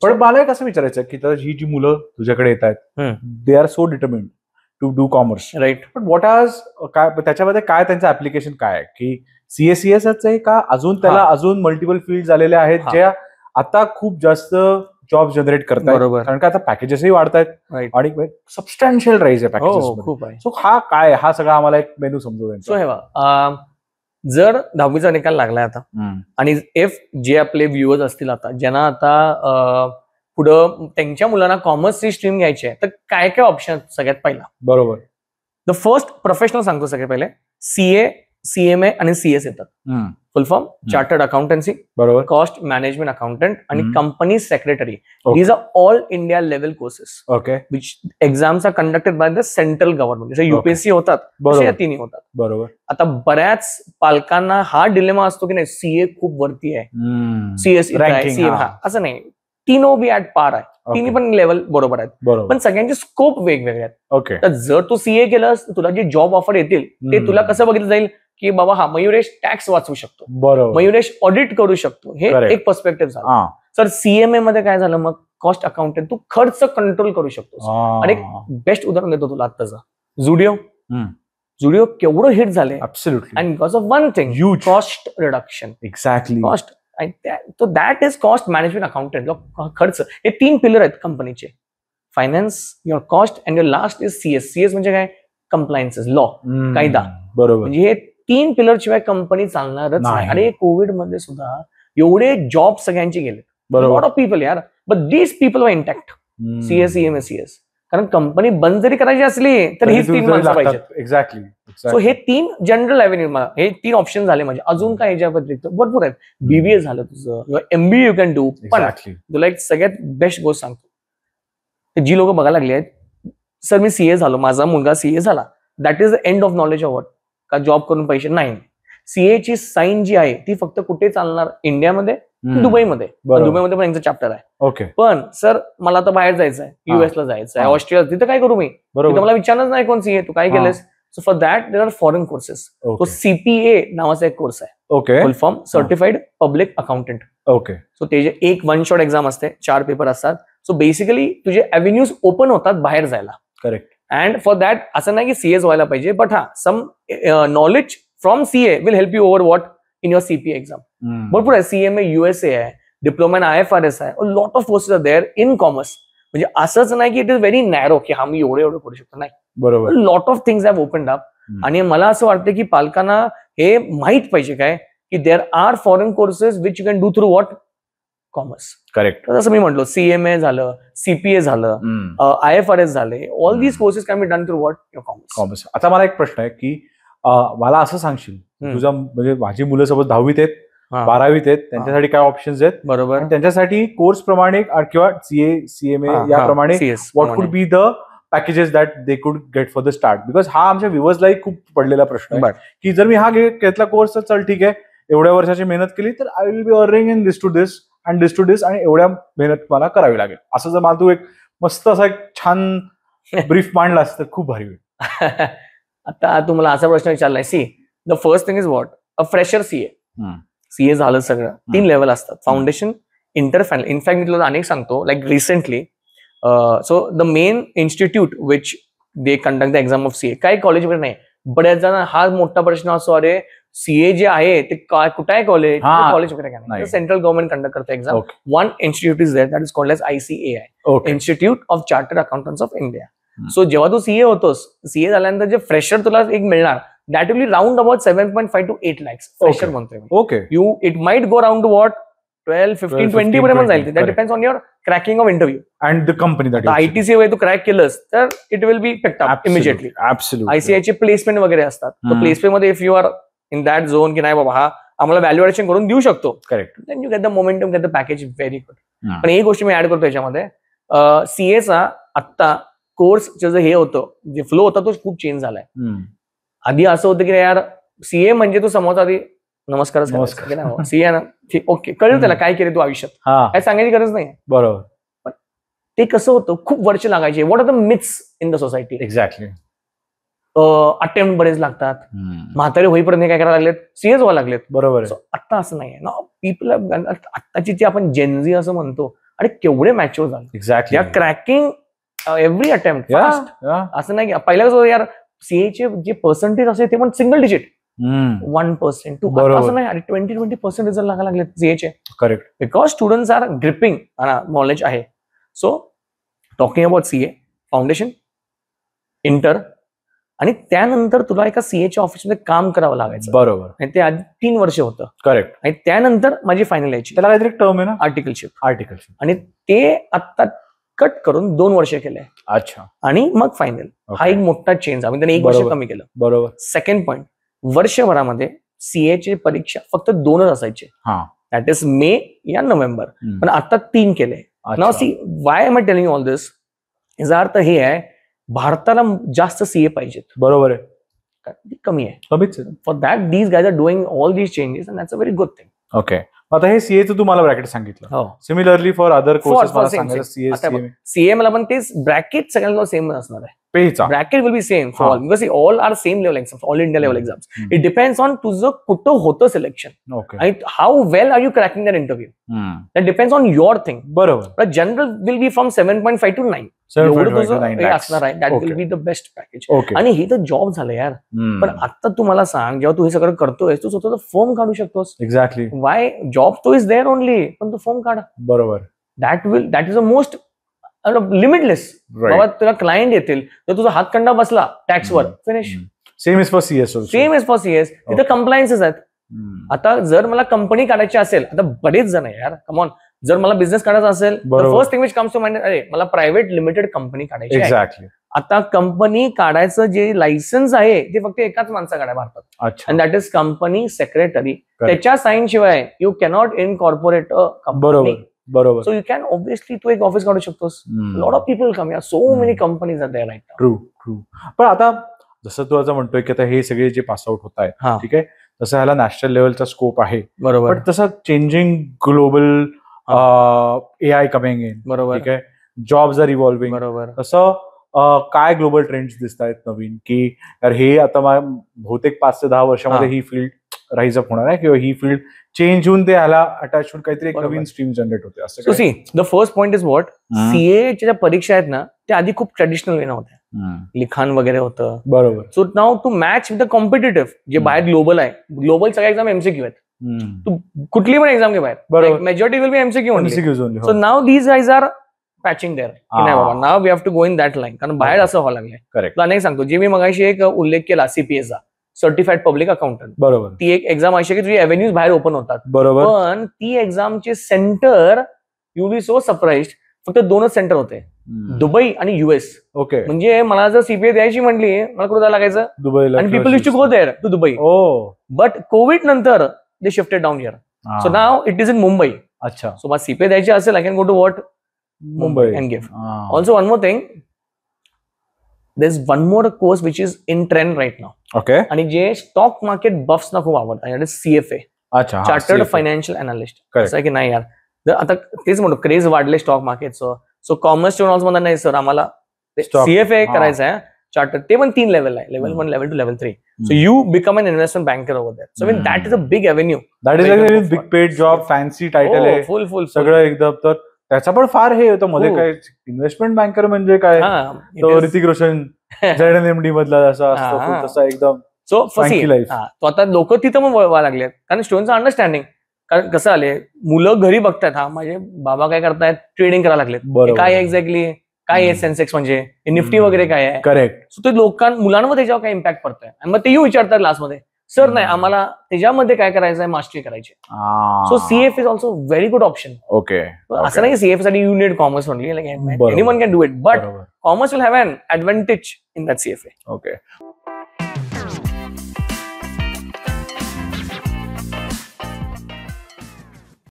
पण मला एक असं विचारायचं की तर ही जी मुलं तुझ्याकडे येत आहेत they are so determined to do commerce, right? पण व्हॉट आज काय त्याच्यामध्ये काय त्यांचं ऍप्लिकेशन काय आहे की सीएसीएस आहे का अजून त्याला अजून मल्टिपल फील्ड झालेले आहेत ज्या आता खूप जास्त जॉब जनरेट करतात, कारण का आता पॅकेजेसही वाढतायत आणि सबस्टॅन्शियल राईज आहे पॅकेजेस. सो हा काय हा सगळा आम्हाला एक मेनू समजू सो हे जर 10वीचा निकाल लागलाय आता आणि जे आपले व्ह्युअर्स असतील आता ज्यांना आता पुढं त्यांच्या मुलांना कॉमर्सची स्ट्रीम घ्यायची आहे तर काय काय ऑप्शन सगळ्यात पहिला? बरोबर. द फर्स्ट प्रोफेशनल सांगतो सगळ्यात पहिले सीए, सीएमए आणि सीएस येतात. फुल फॉर्म चार्टर्ड अकाउंटन्सी, बरोबर, कॉस्ट मॅनेजमेंट अकाउंटंट आणि company secretary. These are all India level courses. Okay. Which exams are conducted by the central government. जसे युपीएससी होतात तसे या तिन्ही होतात. बरोबर. आता बऱ्याच पालकांना हा डिलेमा असतो की नाही सीए खूप वरती आहे, सीएस असं नाही, तीनो बी ऍट पार आहे, तिन्ही पण लेवल बरोबर आहेत, पण सगळ्यांचे स्कोप वेगवेगळे आहेत. ओके. तर जर तू सीए केलंस तर तुला जे जॉब ऑफर येतील ते तुला कसं बघितलं जाईल की बाबा हा मयुरेश टॅक्स वाचवू शकतो, बरोबर, मयुरेश ऑडिट करू शकतो, हे एक पर्स्पेक्टिव्ह झालं. सर सीएमए मध्ये काय झालं मग कॉस्ट अकाउंटंट, तू खर्च कंट्रोल करू शकतोस. आणि एक बेस्ट उदाहरण देतो तुला आत्ताचं, झुडिओ केवढं हिट झाले. Absolutely. And because of one thing, huge cost reduction. Exactly. Cost, तो that is cost management accountant. खर्च हे 3 पिलर आहेत कंपनीचे, finance, your cost and your last is CS. CS म्हणजे काय? कंप्लायन्सेस, लॉ, कायदा. बरोबर. म्हणजे हे 3 पिलर शिवाय कंपनी चालणारच नाही. आणि कोविड मध्ये सुद्धा एवढे जॉब सगळ्यांचे गेले, लॉट ऑफ पीपल यार, but these people were intact. CS, CMA, CS. कारण कंपनी बंद जरी करायची असली तर ही 3 माणसं पाहिजेत. एक्झॅक्टली. सो हे 3 जनरल अव्हेन्यू, हे 3 ऑप्शन झाले माझे. अजून काय याच्या व्यतिरिक्त भरपूर आहेत. बीबीए झालं तुझं, एमबीए यू कॅन डू. पण तुला एक सगळ्यात बेस्ट गोष्ट सांगतो, जी लोक बघायला लागली आहेत, सर मी सीए झालो, माझा मुलगा सीए झाला, that is the end of knowledge of what, का जॉब करून पैसे नाही. सीए ची साईन जी आहे ती फक्त कुठे चालणार? इंडियामध्ये, दुबईमध्ये. दुबईमध्ये पण यांचं चॅप्टर आहे. ओके. पण सर मला आता बाहेर जायचं आहे, युएसला जायचं आहे, ऑस्ट्रेलिया, तिथं काय करू मी? मला विचारच नाही कोण सीए, तू काय केलंस? So for that there are foreign courses. तो सीपीए नावाचा एक कोर्स आहे. ओके. फुल form certified public accountant. Okay. So त्याचे एक 1 शॉट एक्झाम असते, 4 पेपर असतात. सो बेसिकली तुझे अव्हेन्यूज ओपन होतात बाहेर जायला. करेक्ट. अँड फॉर दॅट असं नाही की सीएस व्हायला पाहिजे, बट हा some knowledge from CA will help you over what in your CPA exam. भरपूर आहे. सीएमए यूएसए आहे, डिप्लोमा इन IFRS आहे, lot of courses are there in commerce. म्हणजे असंच नाही की इट इज व्हेरी नॅरो की हा मी एवढं करू शकतो, नाही. बरोबर. Lot of things have opened up. आणि मला असं वाटतं की पालकांना हे माहित पाहिजे काय की there are foreign courses which you can do through what? Commerce. Correct. जसं मी म्हटलं, सीएमए झालं, सीपीए झालं, IFRS झाले, all these courses can be done through what? Your commerce. आता मला एक प्रश्न आहे की मला असं सांगशील, तुझा म्हणजे माझी मुलं सोबत 10वीत आहेत, 12वीत आहेत, त्यांच्यासाठी काय ऑप्शन्स आहेत? बरोबर. त्यांच्यासाठी कोर्स प्रमाणे किंवा सीए, सीएमए याप्रमाणे what could be the packages that they could get for the start? Because हा आमच्या व्ह्युअर्सलाही खूप पडलेला प्रश्न आहे की जर मी हा घेतला कोर्स तर चल ठीक आहे, एवढ्या वर्षाची मेहनत केली तर I will be earning in this to this and this to this, आणि एवढ्या मेहनत मला करावी लागेल. असं जर मला तू एक मस्त असा एक छान ब्रीफ मांडलास तर खूप भारी होईल. आता तुम्हाला असा प्रश्न विचारलाय, see the first thing is what? A fresher CA. CA झालं सगळं, 3 लेवल असतात, फाउंडेशन, इंटर, फायनल. इनफॅक्ट मी तुला अनेक सांगतो, like recently, so the main institute which they conduct the exam of CA, काही कॉलेज वगैरे नाही. बऱ्याच जण हा मोठा प्रश्न असतो, अरे सीए जे आहे ते कुठे आहे कॉलेज? कॉलेज वगैरे काय नाही, सेंट्रल गव्हर्नमेंट कंडक्ट करते exam. One institute is there, that is called as ICAI, institute of chartered accountants of India. So जेव्हा तू सीए होतोस, सीए झाल्यानंतर जे फ्रेशर तुला एक मिळणार, that will be round about 7.5 to 8 lakhs. Fresher म्हणतोय. Okay. You it might go round to what 12, 15, 20 पर्यंत जाईल. That depends on your cracking of interview and the company. ITC वे तू क्रॅक केलंस तर it will be picked up immediately. ICAI चे placement वगैरे असतात. तर प्लेसमेंट मध्ये if you are in that zone की नाही बाबा हा आम्हाला व्हॅल्युएशन करून देऊ शकतो, correct, then you get the momentum, get the package very good. पण एक गोष्ट मी ऍड करतो याच्यामध्ये, सीएचा आत्ता कोर्सचं जे हे होतं, जे फ्लो होता तो खूप चेंज झालाय. आधी असं होतं की यार सीए म्हणजे तू समोर आधी नमस्कार सीए ना, ओके, कळलं त्याला काय केलं तू आयुष्यात, काय सांगायची गरज नाही. बरोबर. ते कसं होतं, खूप वर्ष लागायचे. What are the myths in the society? Exactly. Attempt बरेच लागतात, म्हातारे होईपर्यंत काय करायला लागलेत, सीएच व्हायला लागलेत. बरोबर. आता असं नाहीये ना. पीपल आत्ताची जी आपण जेनझी असं म्हणतो, आणि केवढे मॅच्युअर झाले. Exactly. They are cracking every attempt fast. असं नाही की पहिल्या कसं यार सीएचे जे पर्सेंटेज असे ते पण सिंगल डिजिट, 1%, 2%, असं नाही. आणि 20% रिझल्ट लागायला लागले सीएचे. Correct. Because students are gripping knowledge आहे. So talking about CA, foundation, inter, आणि त्यानंतर तुला एका सीएच्या ऑफिसमध्ये काम करावं लागायचं. बरोबर. आणि ते आधी 3 वर्ष होतं. करेक्ट. आणि त्यानंतर माझी फायनल यायची. त्याला काहीतरी टर्म आहे ना, आर्टिकलशिप. आणि ते आता कट करून 2 वर्ष केले. अच्छा. आणि मग फायनल. हा एक मोठा चेंज. आम्ही त्याने 1 वर्ष कमी केलं. बरोबर. सेकंड पॉइंट, वर्षभरामध्ये सीएची परीक्षा फक्त 2च असायचे. दॅट इज मे या नोव्हेंबर. पण आता 3 केले. Now see why am I telling all this, याचा अर्थ हे आहे भारताला जास्त सीए पाहिजेत. बरोबर आहे. कमी आहे, कमीच. For that these guys are doing all these changes, and that's a very good thing. Okay. आता हे सीएचं तू मला ब्रॅकेट सांगितलं. Similarly for other courses CA मला पण तेच ब्रॅकेट सगळ्यांना सेम असणार आहे. Bracket will be same for all, because all are same level exams, all India level exams. It depends on तुझं कुठं होतं सिलेक्शन आणि how well are you cracking that interview. That depends on your thing. बरोबर. General will be from 7.5 to 9. असणार आहे. That will be the best package. आणि हे तर जॉब झालं यार. पण आता तू मला सांग, जेव्हा तू हे सगळं करतोय तू स्वतःचा फॉर्म काढू शकतोस. एक्झॅक्टली. वाय जॉब तो इज देअर ओनली, पण तू फॉर्म काढा. बरोबर. That is a most limitless. बाबा तुला क्लायंट येतील तर तुझा हातखंडा बसला टॅक्सवर, finish. Same is for CS. Same is for CS. तिथे कंप्लायन्सेस आहेत. आता जर मला कंपनी काढायची असेल, आता बरेच जण आहे यार, कमॉन, जर मला बिझनेस काढायचा असेल, first thing which comes to mind, अरे मला प्रायव्हेट लिमिटेड कंपनी काढायची. एक्झॅक्टली. आता कंपनी काढायचं जे लायसन्स आहे ते फक्त एकाच माणसाकडे आहे भारतात, and that is company secretary. त्याच्या साईन शिवाय you cannot incorporate a company. बरोबर. सो यू कॅन ऑब्व्हियसली तू एक ऑफिस काढू शकतोस. Lot of people come, yeah so many companies are there right now. True. पण आता जसं तू आता म्हणतोय की आता हे सगळे जे पास आउट होत आहेत, ठीक आहे, तसं ह्याला नॅशनल लेवलचा स्कोप आहे. बरोबर. पण तसं changing global AI coming in. बरोबर. ठीक आहे. Jobs are evolving. बरोबर. तसं काय ग्लोबल ट्रेंड्स दिसत आहेत नवीन, की हे आता बहुतेक 5 ते 10 वर्षामध्ये ही फील्ड राईज अप होणार आहे, किंवा ही फील्ड चेंज होऊन ते ह्याला अटॅच होऊन काहीतरी एक नवीन स्ट्रीम जनरेट होते. असं see the first point is what, सीएच्या ज्या परीक्षा आहेत ना त्या आधी खूप ट्रेडिशनल वे नव्हत्या. लिखाण वगैरे होतं. बरोबर. So now to match with the competitive जे बाहेर ग्लोबल आहे, ग्लोबल सगळ्या एक्झाम एमसीक्यू आहेत. तू कुठली पण एक्झाम घे बाहेर, majority will be MCQ only. So now these guys are patching there. नाही बाबा, now we have to go in that line, कारण बाहेर असं व्हायला लागलंय. करेक्ट. तुला नाही सांगतो, जे मी मगाशी एक उल्लेख केला सीपीएसचा, सर्टिफाईड पब्लिक अकाउंटंट. बरोबर. ती एक एक्झाम अशी की तुझी एव्हेन्यूज बाहेर ओपन होतात. बरोबर. पण ती एक्झामचे centre, you be so surprised, फक्त 2च सेंटर होते, दुबई आणि युएस. ओके. म्हणजे मला जर सीपीए द्यायची म्हटली, मला कुठं जायला लागायचं? दुबईला. आणि people used to go there to Dubai. But Covid नंतर they shifted down here. So now it is in Mumbai. अच्छा. सो मला सीपीए द्यायची असेल, I can go to what? Mumbai and give. Also one more thing, there's one more course which is in trend right now. Okay. आणि जे stock market बफ्स ना खूप आवडतात, that is CFA. अच्छा. Chartered financial analyst. असं आहे की नाही यार, जर आता तेच म्हणतो क्रेज वाढले स्टॉक मार्केटचं. सो कॉमर्स स्टुडंट्स म्हणतात नाही सर आम्हाला CFA करायचं आहे चार्टर्ड. ते पण 3 लेवल आहे, level 1, level 2, level 3. So you become an investment banker over there. So mean that is a big avenue. That is big paid job, fancy title आहे, full सगळं एकदम. तर त्याचा पण फार हे होतं मध्ये, काय इन्व्हेस्टमेंट बँकर म्हणजे काय, ऋतिक रोशन ZNMD मधला जसा असतो तसा एकदम. सो तो आता लोक तिथं पण वळवा लागले, कारण स्टुडंटचं अंडरस्टँडिंग. कारण कसं आले, मुलं घरी बघतात, हा माझे बाबा काय करतायत, ट्रेडिंग करायला लागलेत, काय एक्झॅक्टली काय आहे सेन्सेक्स म्हणजे निफ्टी वगैरे काय आहे. करेक्ट. सो ते मुलांवर त्याच्यावर काय इम्पॅक्ट पडतोय, आणि मग ते विचारतात क्लासमध्ये, सर नाही आम्हाला त्याच्यामध्ये काय करायचं आहे, मास्टरी करायची. So CFA is also very good option. Okay. असं नाही CFA साठी you need commerce only, anyone can do it, but commerce will have N advantage in that CFA. Okay.